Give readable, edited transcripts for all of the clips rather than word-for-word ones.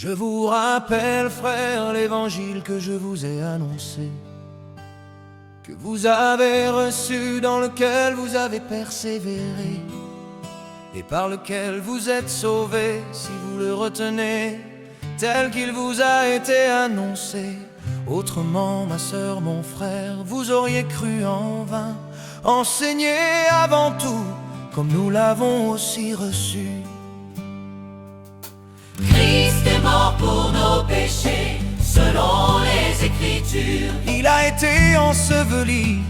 Je vous rappelle, frères, l'évangile que je vous ai annoncé, que vous avez reçu, dans lequel vous avez persévéré, et par lequel vous êtes sauvés, si vous le retenez, tel qu'il vous a été annoncé. Autrement, ma sœur, mon frère, vous auriez cru en vain, enseigné avant tout, comme nous l'avons aussi reçu. Christ est mort pour nos péchés, selon les Écritures. Il a été enseveli,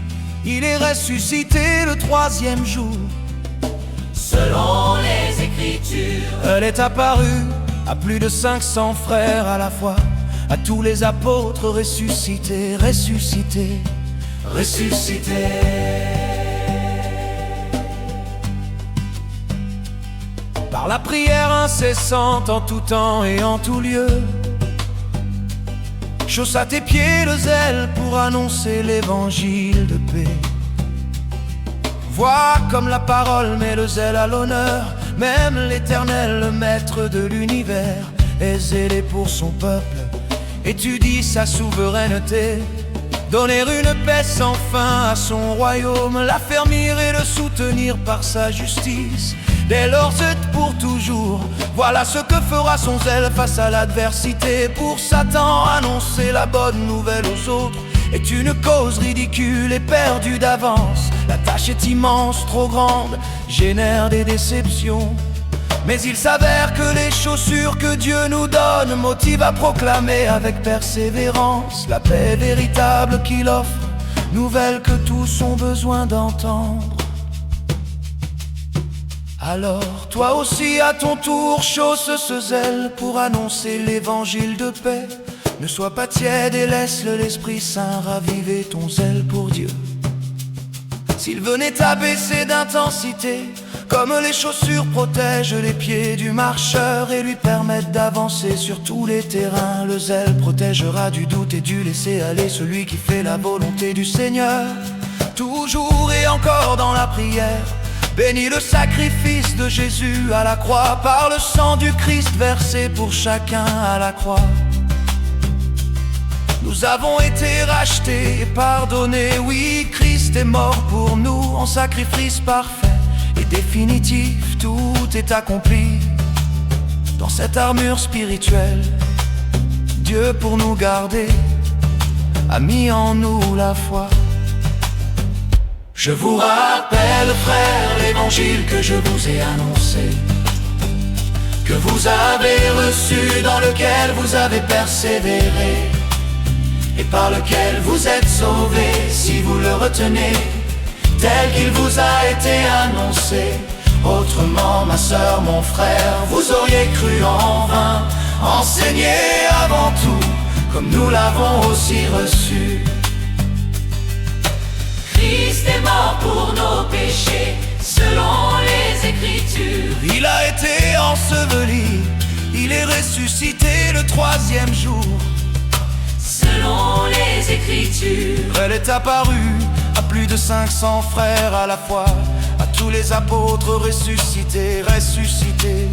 il est ressuscité le troisième jour. Selon les Écritures, Elle est apparue à plus de 500 frères à la fois, à tous les apôtres ressuscités, ressuscités, ressuscités. Par la prière incessante en tout temps et en tout lieu, chausse à tes pieds le zèle pour annoncer l'évangile de paix. Vois comme la parole met le zèle à l'honneur, même l'Éternel, le maître de l'univers, est zélé pour son peuple, étudie sa souveraineté. Donner une paix sans fin à son royaume, l'affermir et le soutenir par sa justice. Dès lors c'est pour toujours, voilà ce que fera son zèle face à l'adversité. Pour Satan, annoncer la bonne nouvelle aux autres est une cause ridicule et perdue d'avance. La tâche est immense, trop grande, génère des déceptions. Mais il s'avère que les chaussures que Dieu nous donne motivent à proclamer avec persévérance la paix véritable qu'il offre, nouvelle que tous ont besoin d'entendre. Alors toi aussi à ton tour chausse ce zèle pour annoncer l'évangile de paix. Ne sois pas tiède et laisse l'Esprit Saint raviver ton zèle pour Dieu. S'il venait à baisser d'intensité, comme les chaussures protègent les pieds du marcheur et lui permettent d'avancer sur tous les terrains, le zèle protégera du doute et du laisser-aller celui qui fait la volonté du Seigneur. Toujours et encore dans la prière, bénis le sacrifice de Jésus à la croix, par le sang du Christ versé pour chacun à la croix. Nous avons été rachetés et pardonnés, oui, Christ est mort pour nous en sacrifice parfait et définitif. Tout est accompli dans cette armure spirituelle. Dieu, pour nous garder, a mis en nous la foi. Je vous rappelle, frères, l'évangile que je vous ai annoncé, que vous avez reçu, dans lequel vous avez persévéré, et par lequel vous êtes sauvés, si vous le retenez, tel qu'il vous a été annoncé. Autrement, ma sœur, mon frère, vous auriez cru en vain, enseigné avant tout, comme nous l'avons aussi reçu. Christ est mort pour nos péchés, selon les Écritures. Il a été enseveli, il est ressuscité le troisième jour. Selon les Écritures, Elle est apparue à plus de 500 frères à la fois, à tous les apôtres ressuscités, ressuscités,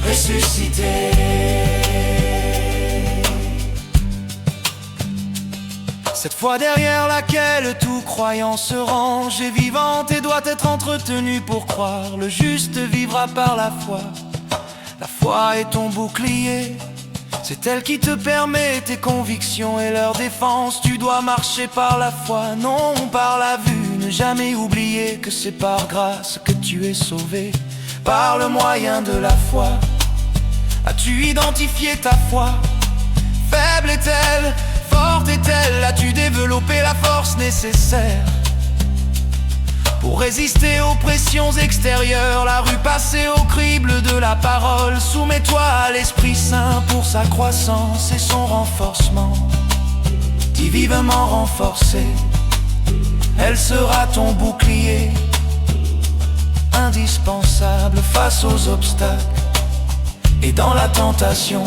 ressuscités. Cette foi derrière laquelle tout croyant se range est vivante et doit être entretenue pour croire. Le juste vivra par la foi. La foi est ton bouclier, c'est elle qui te permet tes convictions et leur défense. Tu dois marcher par la foi, non par la vue. Ne jamais oublier que c'est par grâce que tu es sauvé. Par le moyen de la foi, as-tu identifié ta foi? Faible est-elle? Forte est-elle? As-tu développé la force nécessaire pour résister aux pressions extérieures? La rue passée au crible de la parole. Soumets-toi à l'Esprit Saint pour sa croissance et son renforcement. Dis vivement renforcée, elle sera ton bouclier, indispensable face aux obstacles et dans la tentation.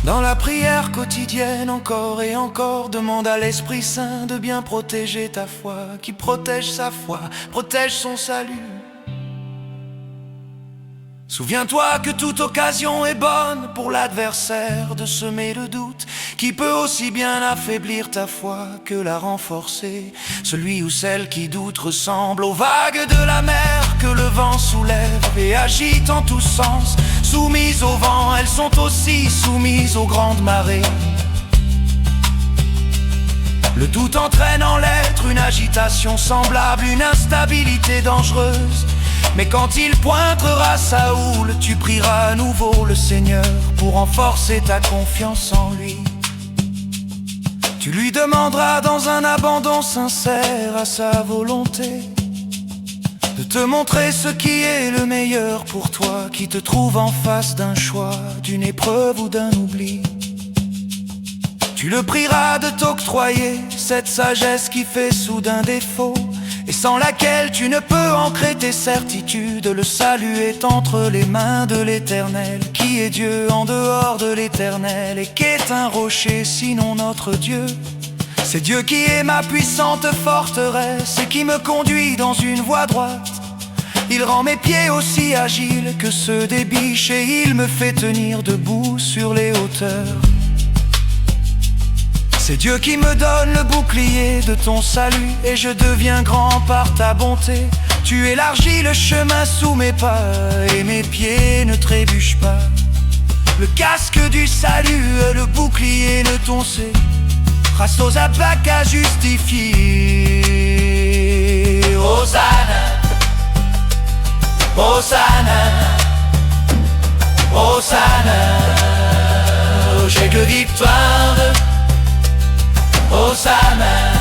Dans la prière quotidienne, encore et encore, demande à l'Esprit Saint de bien protéger ta foi, qui protège sa foi, protège son salut. Souviens-toi que toute occasion est bonne pour l'adversaire de semer le doute, qui peut aussi bien affaiblir ta foi que la renforcer. Celui ou celle qui doute ressemble aux vagues de la mer que le vent soulève et agite en tous sens. Soumises au vent, elles sont aussi soumises aux grandes marées. Le doute entraîne en l'être une agitation semblable, une instabilité dangereuse. Mais quand il pointera sa houle, tu prieras à nouveau le Seigneur pour renforcer ta confiance en lui. Tu lui demanderas dans un abandon sincère à sa volonté de te montrer ce qui est le meilleur pour toi, qui te trouve en face d'un choix, d'une épreuve ou d'un oubli. Tu le prieras de t'octroyer cette sagesse qui fait soudain défaut et sans laquelle tu ne peux ancrer tes certitudes. Le salut est entre les mains de l'Éternel, qui est Dieu en dehors de l'Éternel, et qu'est un rocher sinon notre Dieu. C'est Dieu qui est ma puissante forteresse et qui me conduit dans une voie droite. Il rend mes pieds aussi agiles que ceux des biches et il me fait tenir debout sur les hauteurs. C'est Dieu qui me donne le bouclier de ton salut et je deviens grand par ta bonté. Tu élargis le chemin sous mes pas et mes pieds ne trébuchent pas. Le casque du salut, le bouclier de ton C, grâce aux attaques à justifier. Hosanna, Hosanna, Hosanna, j'ai que victoire. Hosanna.